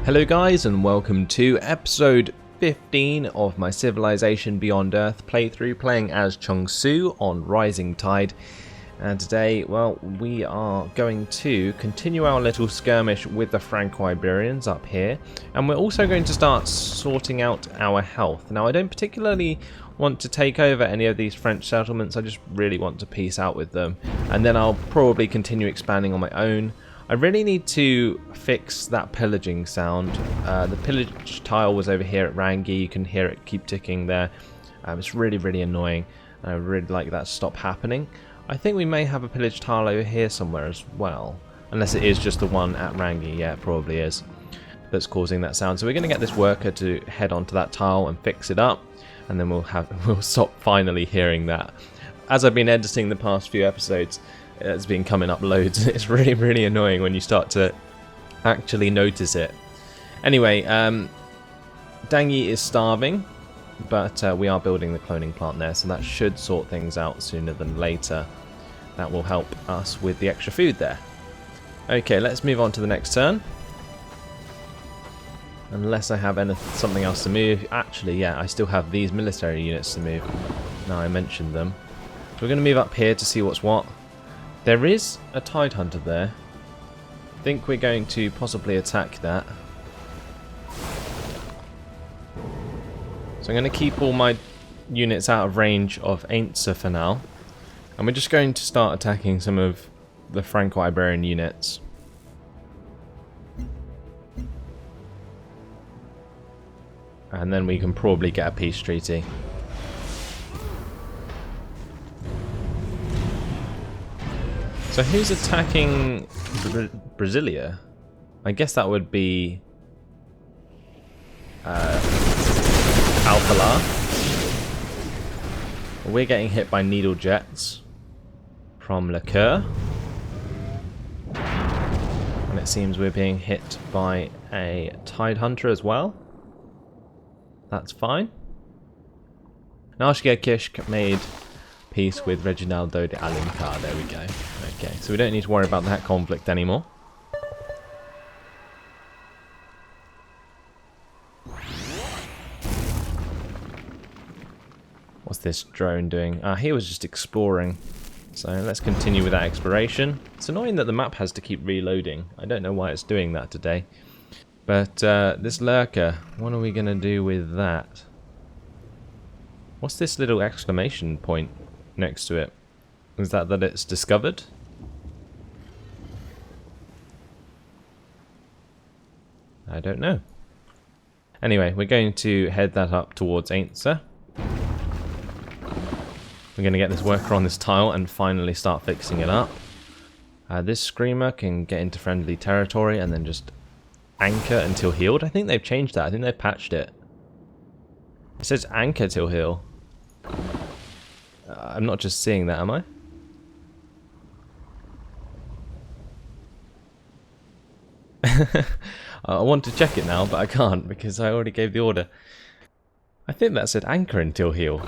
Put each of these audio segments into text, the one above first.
Hello guys, and welcome to episode 15 of my Civilization Beyond Earth playthrough, playing as Chungsu on Rising Tide. And today, well, we are going to continue our little skirmish with the Franco-Iberians up here, and we're also going to start sorting out our health. Now, I don't particularly want to take over any of these French settlements, I just really want to peace out with them, and then I'll probably continue expanding on my own. I really need to fix that pillaging sound. The pillage tile was over here at Rangi. You can hear it keep ticking there. It's really annoying. I would really like that to stop happening. I think we may have a pillage tile over here somewhere as well. Unless it is just the one at Rangi. Yeah, it probably is. That's causing that sound. So we're going to get this worker to head onto that tile and fix it up. And then we'll stop finally hearing that. As I've been editing the past few episodes, it's been coming up loads. It's really annoying when you start to actually notice it. Anyway, Dangi is starving, but we are building the cloning plant there, so that should sort things out sooner than later. That will help us with the extra food there. Okay, let's move on to the next turn. Unless I have something else to move. Actually, yeah, I still have these military units to move. Now I mentioned them. So we're going to move up here to see what's what. There is a Tide Hunter there. I think we're going to possibly attack that. So I'm going to keep all my units out of range of Ainsa for now. And we're just going to start attacking some of the Franco-Iberian units. And then we can probably get a peace treaty. So who's attacking Brasilia? I guess that would be Alphala. We're getting hit by needle jets from Liqueur. And it seems we're being hit by a Tide Hunter as well. That's fine. Nashgia Kishk made peace with Reginaldo de Alencar. There we go. Okay, so we don't need to worry about that conflict anymore. What's this drone doing? He was just exploring. So let's continue with that exploration. It's annoying that the map has to keep reloading. I don't know why it's doing that today. But this lurker, what are we going to do with that? What's this little exclamation point next to it? Is that it's discovered? I don't know. Anyway, we're going to head that up towards Ainsa. We're going to get this worker on this tile and finally start fixing it up. This screamer can get into friendly territory and then just anchor until healed. I think they've changed that. I think they've patched it. It says anchor till heal. I'm not just seeing that, am I? I want to check it now, but I can't because I already gave the order. I think that said anchor until heal.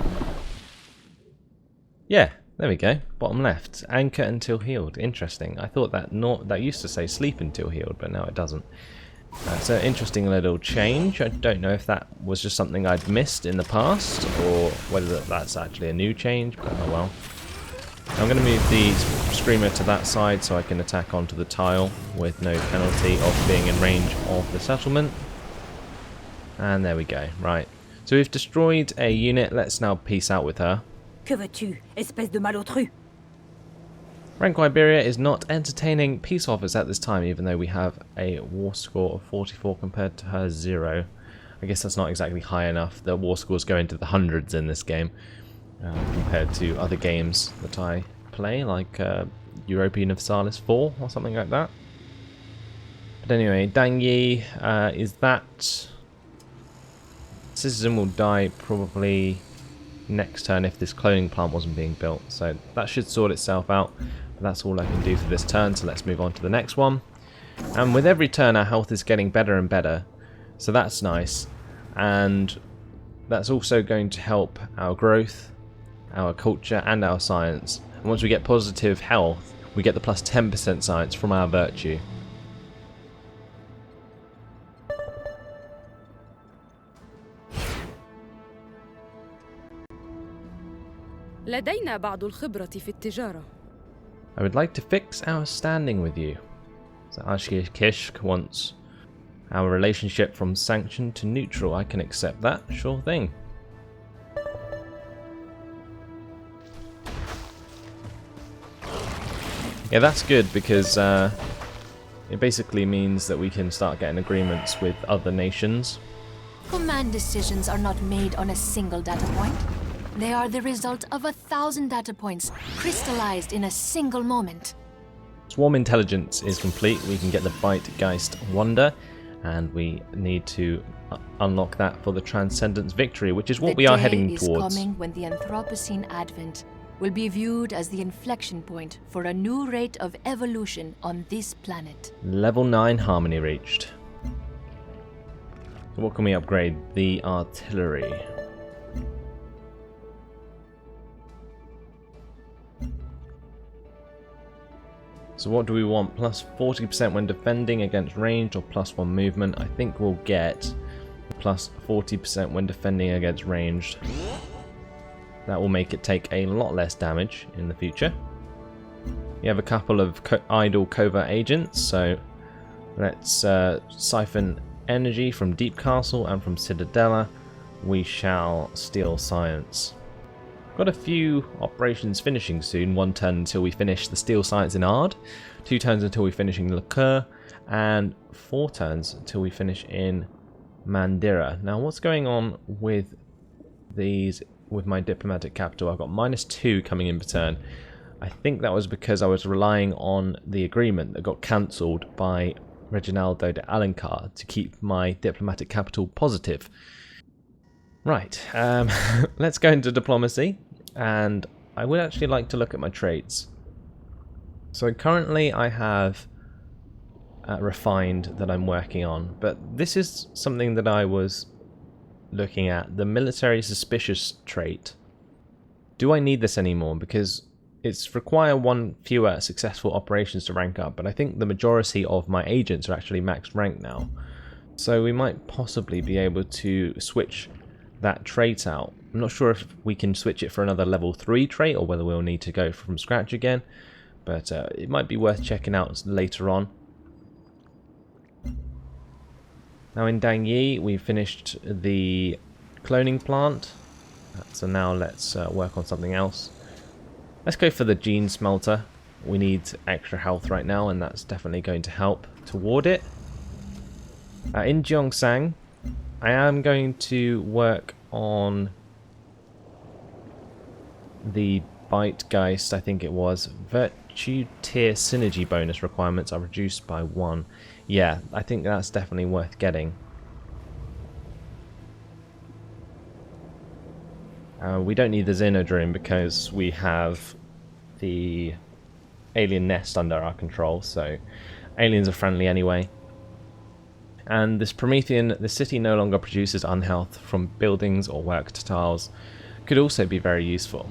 Yeah, there we go. Bottom left. Anchor until healed. Interesting. I thought that used to say sleep until healed, but now it doesn't. It's an interesting little change. I don't know if that was just something I'd missed in the past, or whether that's actually a new change, but oh well. I'm going to move the Screamer to that side so I can attack onto the tile with no penalty of being in range of the settlement. And there we go. Right. So we've destroyed a unit. Let's now peace out with her. Que veux-tu, espèce de malotru? Franco-Iberia is not entertaining peace offers at this time, even though we have a war score of 44 compared to her 0. I guess that's not exactly high enough. The war scores go into the hundreds in this game compared to other games that I play, like Europa Universalis 4 or something like that. But anyway, Dangi is that. Citizen will die probably next turn if this cloning plant wasn't being built, so that should sort itself out. But that's all I can do for this turn, so let's move on to the next one. And with every turn our health is getting better and better, so that's nice, and that's also going to help our growth, our culture and our science. And once we get positive health, we get the plus 10% science from our virtue. لدينا بعض الخبرة في التجارة. I would like to fix our standing with you. So Ashkishk wants our relationship from sanctioned to neutral. I can accept that. Sure thing. Yeah, that's good because it basically means that we can start getting agreements with other nations. Command decisions are not made on a single data point. They are the result of 1,000 data points crystallized in a single moment. Swarm intelligence is complete. We can get the Zeitgeist Wonder, and we need to unlock that for the Transcendence Victory, which is what we are heading towards. The day is coming when the Anthropocene Advent will be viewed as the inflection point for a new rate of evolution on this planet. Level 9 Harmony reached. So what can we upgrade? The artillery. So what do we want? Plus 40% when defending against ranged or plus 1 movement. I think we'll get plus 40% when defending against ranged. That will make it take a lot less damage in the future. We have a couple of idle covert agents, so let's siphon energy from Deep Castle and from Citadella. We shall steal science. Got a few operations finishing soon. 1 turn until we finish the Steel Science in Ard, 2 turns until we finish in Liqueur, and 4 turns until we finish in Mandira. Now what's going on with these, with my diplomatic capital? I've got -2 coming in per turn. I think that was because I was relying on the agreement that got cancelled by Reginaldo de Alencar to keep my diplomatic capital positive. Right, let's go into diplomacy, and I would actually like to look at my traits. So currently I have refined that I'm working on, but this is something that I was looking at, the military suspicious trait. Do I need this anymore? Because it's require 1 fewer successful operations to rank up, but I think the majority of my agents are actually maxed rank now. So we might possibly be able to switch that trait out. I'm not sure if we can switch it for another level 3 trait or whether we'll need to go from scratch again, but it might be worth checking out later on. Now in Dangyi we finished the cloning plant, so now let's work on something else. Let's go for the gene smelter. We need extra health right now, and that's definitely going to help toward it. In Gyeongsang I am going to work on the Zeitgeist, I think it was. Virtue tier synergy bonus requirements are reduced by 1. Yeah, I think that's definitely worth getting. We don't need the Xenodrome because we have the alien nest under our control, so aliens are friendly anyway. And this Promethean, the city no longer produces unhealth from buildings or worked tiles, could also be very useful.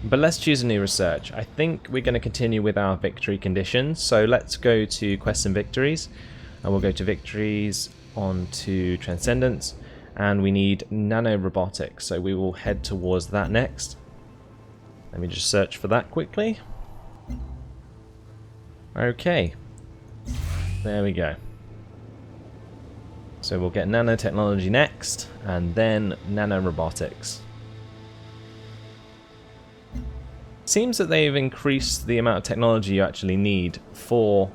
But let's choose a new research. I think we're going to continue with our victory conditions, so let's go to quests and victories, and we'll go to victories, on to transcendence, and we need nanorobotics, so we will head towards that next. Let me just search for that quickly. Okay. There we go. So we'll get nanotechnology next, and then nanorobotics. Seems that they've increased the amount of technology you actually need for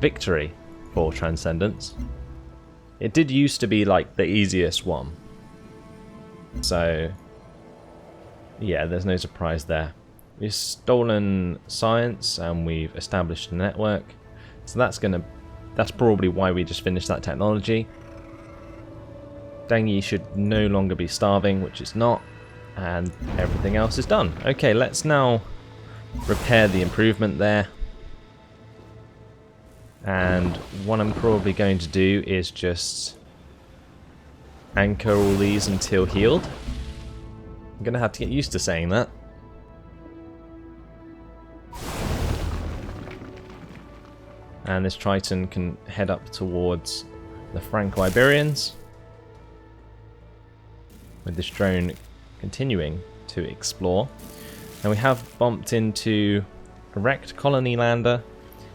victory for Transcendence. It did used to be like the easiest one. So yeah, there's no surprise there. We've stolen science and we've established a network. So that's probably why we just finished that technology. Dangyi should no longer be starving, which it's not, and everything else is done. Okay, let's now repair the improvement there. And what I'm probably going to do is just anchor all these until healed. I'm going to have to get used to saying that. And this Triton can head up towards the Franco-Iberians, with this drone continuing to explore. And we have bumped into a wrecked colony lander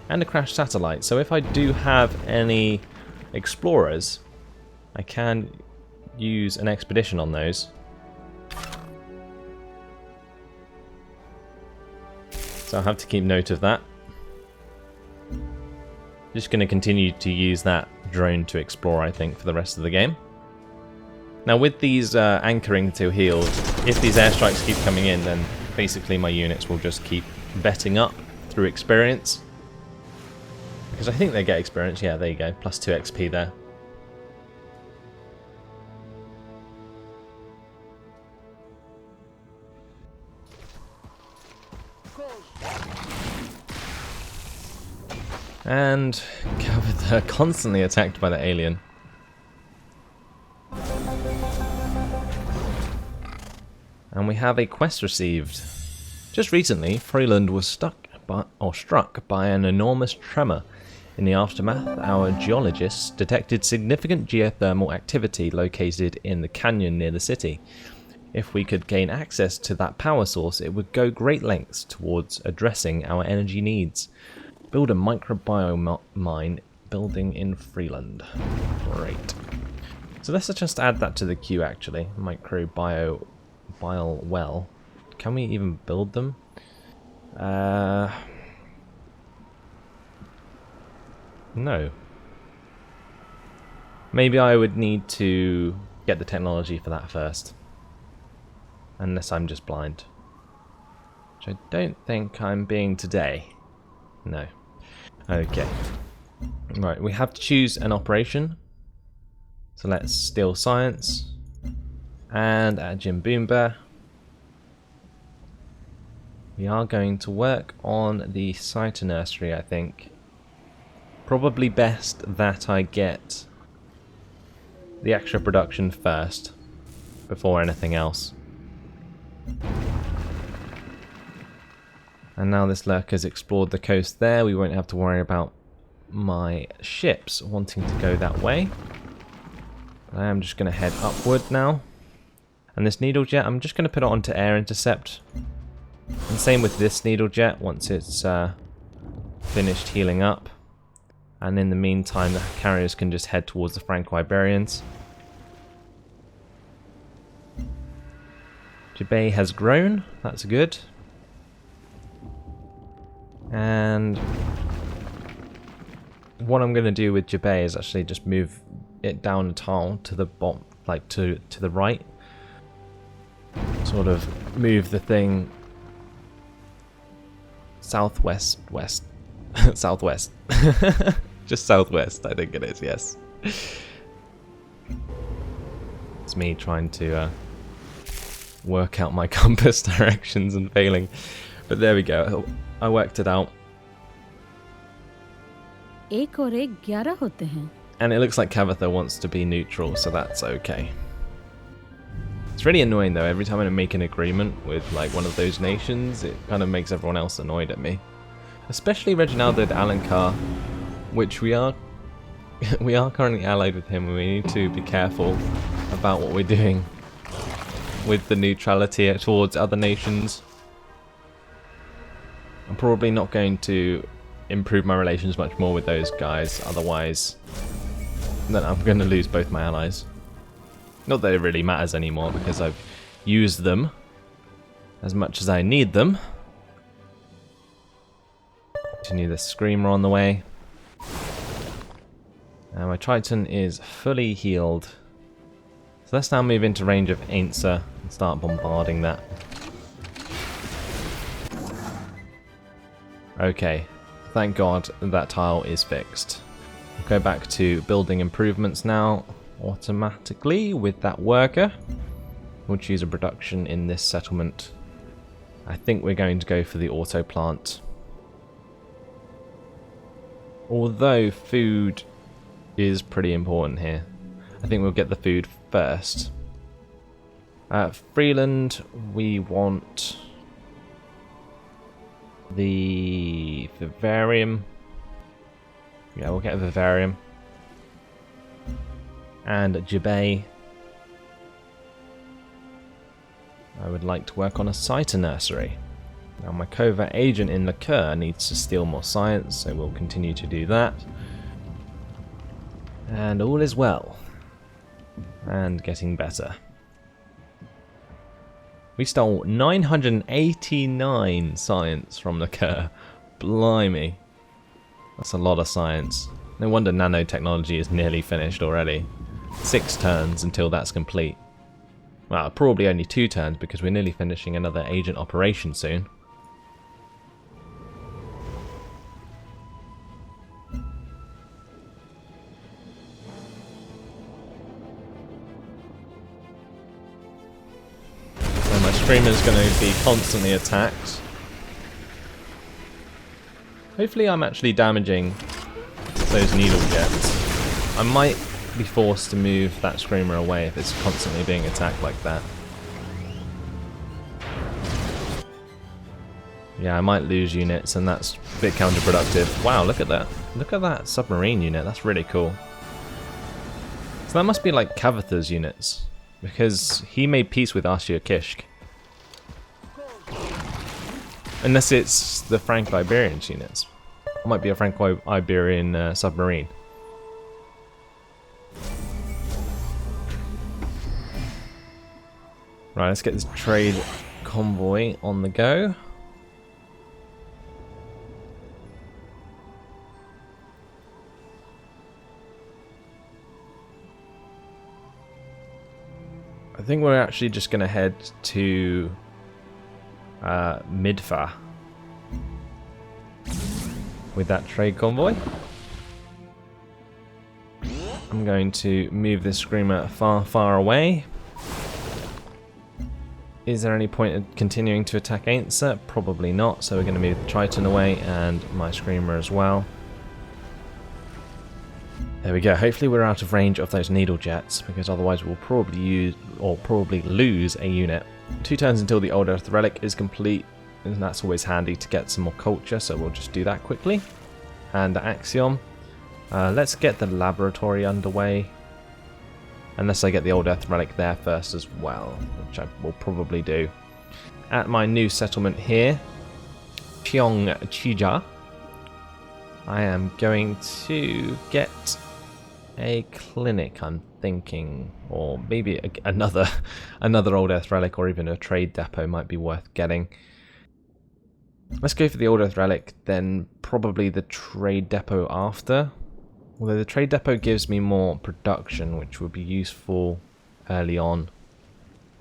and a crashed satellite. So if I do have any explorers, I can use an expedition on those. So I'll have to keep note of that. Just going to continue to use that drone to explore, I think, for the rest of the game. Now with these anchoring to heal, if these airstrikes keep coming in, then basically my units will just keep betting up through experience. Because I think they get experience. Yeah, there you go. Plus 2 XP there. And they're constantly attacked by the alien. And we have a quest received. Just recently, Freeland was struck by an enormous tremor. In the aftermath, our geologists detected significant geothermal activity located in the canyon near the city. If we could gain access to that power source, it would go great lengths towards addressing our energy needs. Build a microbiome mine building in Freeland. Great. So let's just add that to the queue actually. Microbiome well. Can we even build them? No. Maybe I would need to get the technology for that first. Unless I'm just blind. Which I don't think I'm being today. No. Okay. Right, we have to choose an operation. So let's steal science. And at Jim Boomba, we are going to work on the Ceti nursery, I think. Probably best that I get the extra production first, before anything else. And now this lurker's explored the coast there, we won't have to worry about my ships wanting to go that way. I am just going to head upward now. And this needle jet, I'm just going to put it onto air intercept. And same with this needle jet once it's finished healing up. And in the meantime, the carriers can just head towards the Franco-Iberians. Jibay has grown, that's good. And what I'm going to do with Jibay is actually just move it down a tile to the bottom, like to the right. Sort of move the thing southwest, west, southwest. Just southwest, I think it is, yes. It's me trying to work out my compass directions and failing. But there we go, I worked it out. एक और एक 11 होते हैं. And it looks like Kavatha wants to be neutral, so that's okay. It's really annoying though, every time I make an agreement with like one of those nations, it kind of makes everyone else annoyed at me. Especially Reginaldo de Alencar, which we are currently allied with him, and we need to be careful about what we're doing with the neutrality towards other nations. I'm probably not going to improve my relations much more with those guys, otherwise then I'm going to lose both my allies. Not that it really matters anymore, because I've used them as much as I need them. Continue the Screamer on the way. And my Triton is fully healed. So let's now move into range of Ainsa and start bombarding that. Okay, thank God that tile is fixed. Go back to building improvements now, automatically with that worker. We'll choose a production in this settlement. I think we're going to go for the auto plant. Although food is pretty important here. I think we'll get the food first. Freeland, we want the vivarium. Yeah, we'll get a vivarium. And Jibay. I would like to work on a Ceti nursery. Now my covert agent in Liqueur needs to steal more science, so we'll continue to do that. And all is well. And getting better. We stole 989 science from Liqueur. Blimey. That's a lot of science. No wonder nanotechnology is nearly finished already. 6 turns until that's complete. Well, probably only 2 turns because we're nearly finishing another agent operation soon. So my screamer's going to be constantly attacked. Hopefully I'm actually damaging those needle jets. I might be forced to move that screamer away if it's constantly being attacked like that. Yeah, I might lose units and that's a bit counterproductive. Wow, look at that. Look at that submarine unit. That's really cool. So that must be like Kavitha's units, because he made peace with Ashia Kishk. Unless it's the Franco-Iberian units. It might be a Franco-Iberian submarine. Right, let's get this trade convoy on the go. I think we're actually just going to head to Midfa with that trade convoy. I'm going to move this screamer far, far away. Is there any point in continuing to attack Ainsa? Probably not, so we're going to move the Triton away and my screamer as well. There we go. Hopefully we're out of range of those needle jets, because otherwise we'll probably lose a unit. 2 turns until the Old Earth Relic is complete, and that's always handy to get some more culture, so we'll just do that quickly. And Axiom. Let's get the laboratory underway. Unless I get the Old Earth Relic there first as well, which I will probably do. At my new settlement here, Cheongchija, I am going to get a clinic, I'm thinking, or maybe another Old Earth Relic, or even a trade depot might be worth getting. Let's go for the Old Earth Relic, then probably the trade depot after. Although the trade depot gives me more production, which would be useful early on.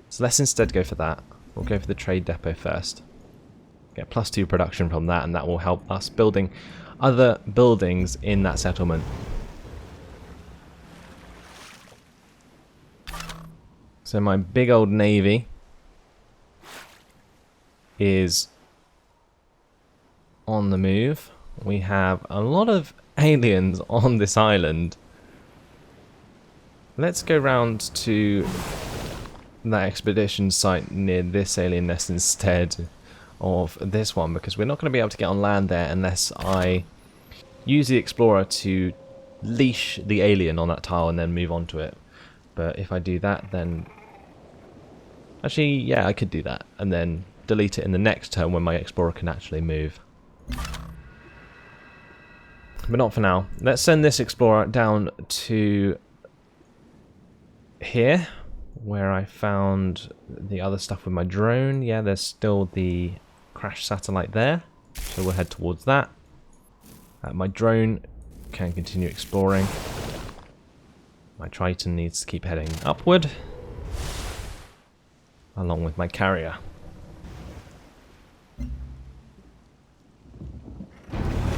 So let's instead go for that. We'll go for the trade depot first. Get +2 production from that, and that will help us building other buildings in that settlement. So my big old navy is on the move. We have a lot of aliens on this island. Let's go round to that expedition site near this alien nest instead of this one, because we're not going to be able to get on land there unless I use the explorer to leash the alien on that tile and then move on to it. But if I do that, then actually, yeah, I could do that and then delete it in the next turn when my explorer can actually move. But not for now. Let's send this explorer down to here, where I found the other stuff with my drone. Yeah, there's still the crash satellite there, so we'll head towards that. My drone can continue exploring. My Triton needs to keep heading upward, along with my carrier.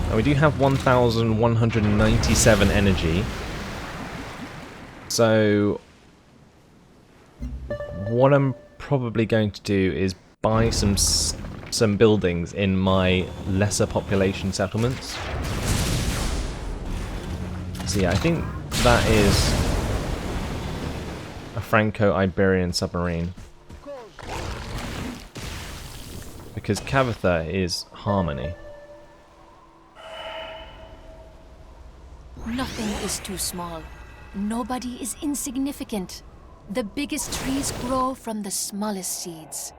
Now we do have 1,197 energy, so what I'm probably going to do is buy some buildings in my lesser population settlements. So yeah, I think that is a Franco-Iberian submarine, because Kavitha is Harmony. Nothing is too small. Nobody is insignificant. The biggest trees grow from the smallest seeds.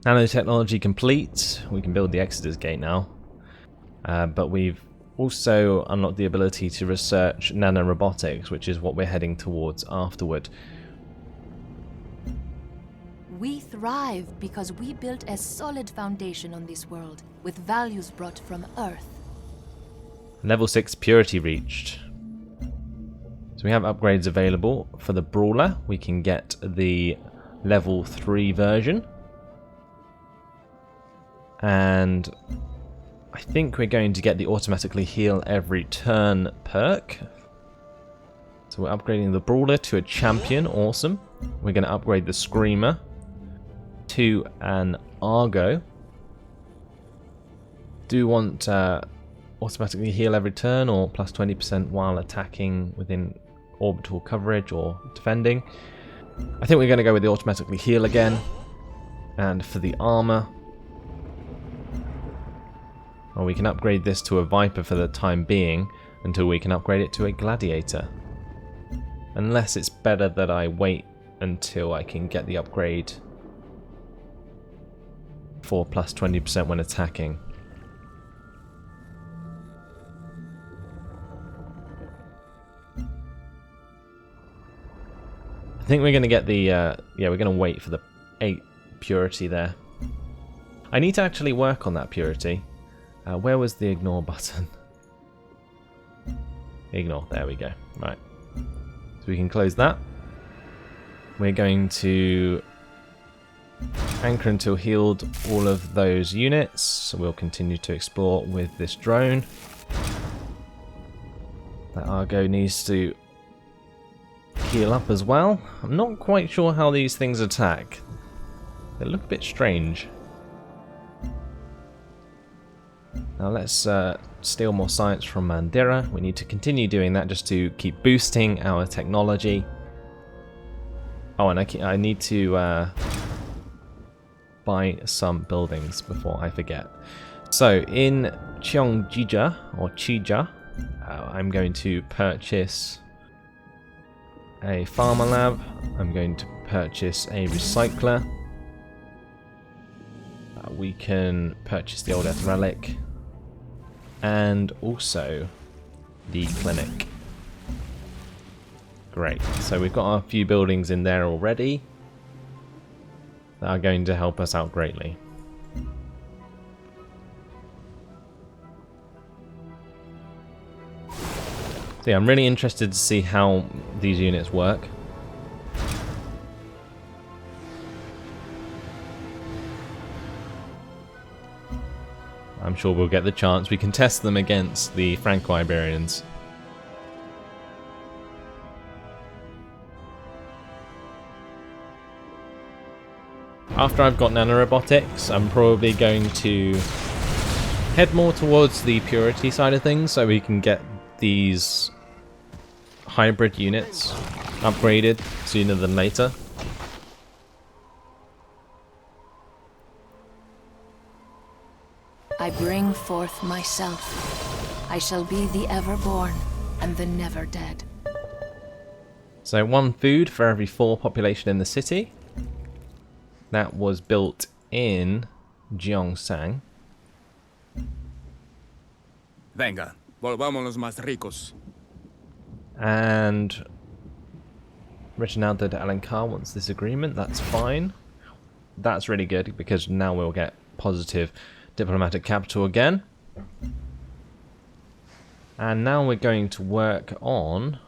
Nanotechnology complete. We can build the Exodus Gate now. But we've also unlocked the ability to research nanorobotics, which is what we're heading towards afterward. We thrive because we built a solid foundation on this world, with values brought from Earth. Level 6 purity reached. So we have upgrades available. For the Brawler, we can get the level 3 version. And I think we're going to get the automatically heal every turn perk. So we're upgrading the Brawler to a champion. Awesome. We're going to upgrade the Screamer to an Argo. Do want automatically heal every turn or plus 20% while attacking within orbital coverage or defending. I think we're going to go with the automatically heal again. And for the armor, well, we can upgrade this to a Viper for the time being until we can upgrade it to a Gladiator. Unless it's better that I wait until I can get the upgrade for plus 20% when attacking. I think we're going to get the, yeah, we're going to wait for the 8 purity there. I need to actually work on that purity. Where was the ignore button? Ignore, there we go. Right. So we can close that. We're going to anchor until healed all of those units. So we'll continue to explore with this drone. That Argo needs to heal up as well. I'm not quite sure how these things attack. They look a bit strange. Now let's steal more science from Mandira. We need to continue doing that just to keep boosting our technology. Oh, and I need to buy some buildings before I forget. So in Cheongjija, or Chija, I'm going to purchase a farmer lab. I'm going to purchase a recycler. We can purchase the old Earth relic. And also the clinic. Great. So we've got a few buildings in there already that are going to help us out greatly. So yeah, I'm really interested to see how these units work. I'm sure we'll get the chance. We can test them against the Franco-Iberians. After I've got nanorobotics, I'm probably going to head more towards the purity side of things so we can get these hybrid units upgraded sooner than later. I bring forth myself. I shall be the ever-born and the never-dead. So 1 food for every 4 population in the city. That was built in Gyeongsang. Venga, volvámonos más ricos. And Reginaldo de Alencar wants this agreement. That's fine. That's really good because now we'll get positive diplomatic capital again. And now we're going to work on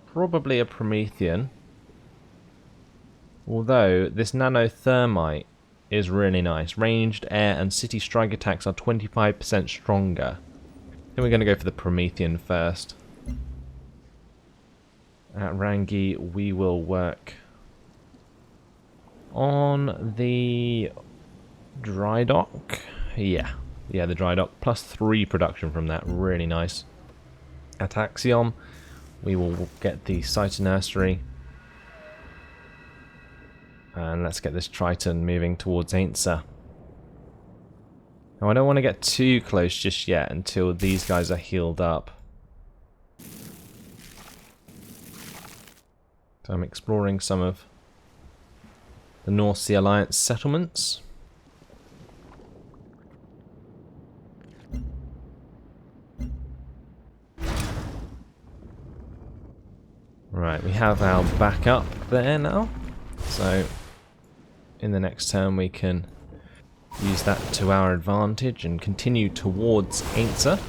probably a Promethean. Although this nanothermite is really nice. Ranged, air and city strike attacks are 25% stronger. I think we're going to go for the Promethean first. At Rangi we will work on the dry dock. Yeah, the dry dock. Plus 3 production from that. Really nice. At Axiom, we will get the Cytonursery. And let's get this Triton moving towards Ainsa. Now I don't want to get too close just yet until these guys are healed up. So I'm exploring some of the North Sea Alliance settlements. Right, we have our backup there now. So in the next turn we can use that to our advantage and continue towards Ainsa.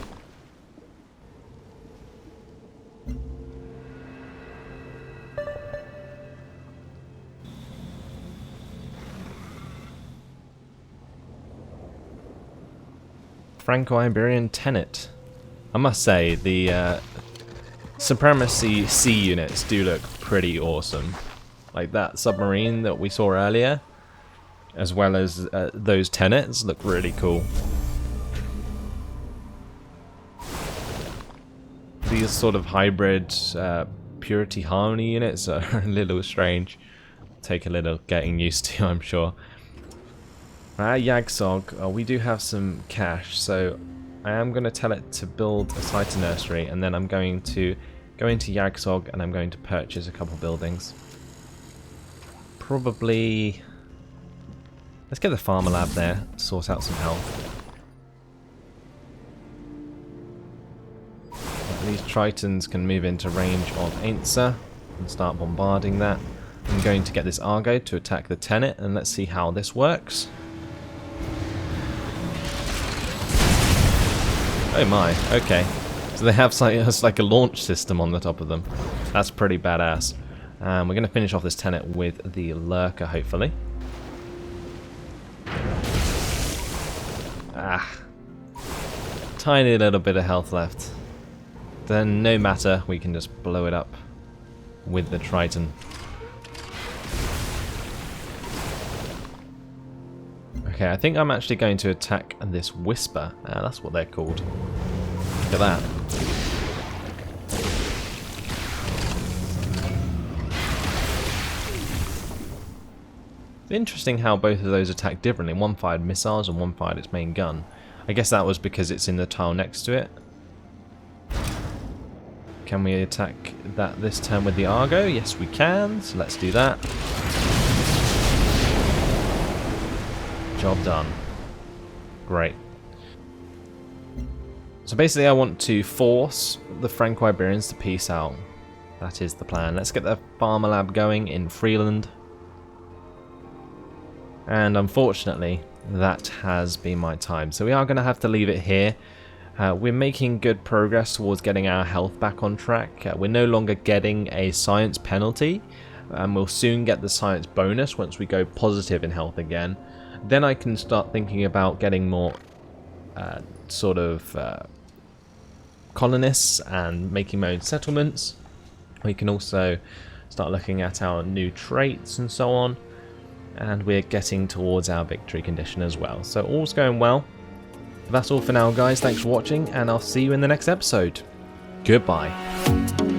Franco-Iberian Tenet. I must say, the Supremacy Sea units do look pretty awesome. Like that submarine that we saw earlier, as well as those Tenets, look really cool. These sort of hybrid Purity Harmony units are a little strange. Take a little getting used to, I'm sure. At Yagsog, we do have some cash, so I am going to tell it to build a Titan nursery, and then I'm going to go into Yagsog and I'm going to purchase a couple buildings. Probably... let's get the Farmer Lab there, sort out some health. These Tritons can move into range of Ainsa and start bombarding that. I'm going to get this Argo to attack the Tenet, and let's see how this works. Oh my, okay. So they have like a launch system on the top of them. That's pretty badass. We're going to finish off this Tenet with the Lurker, hopefully. Tiny little bit of health left. Then no matter, we can just blow it up with the Triton. Okay, I think I'm actually going to attack this Whisper. That's what they're called. Look at that. It's interesting how both of those attack differently. One fired missiles and one fired its main gun. I guess that was because it's in the tile next to it. Can we attack that this turn with the Argo? Yes, we can. So let's do that. Job done. Great. So basically I want to force the Franco-Iberians to peace out. That is the plan. Let's get the Farmer Lab going in Freeland. And unfortunately, that has been my time. So we are going to have to leave it here. We're making good progress towards getting our health back on track. We're no longer getting a science penalty. And we'll soon get the science bonus once we go positive in health again. Then I can start thinking about getting more colonists and making my own settlements. We can also start looking at our new traits and so on. And we're getting towards our victory condition as well. So all's going well. That's all for now, guys. Thanks for watching, and I'll see you in the next episode. Goodbye.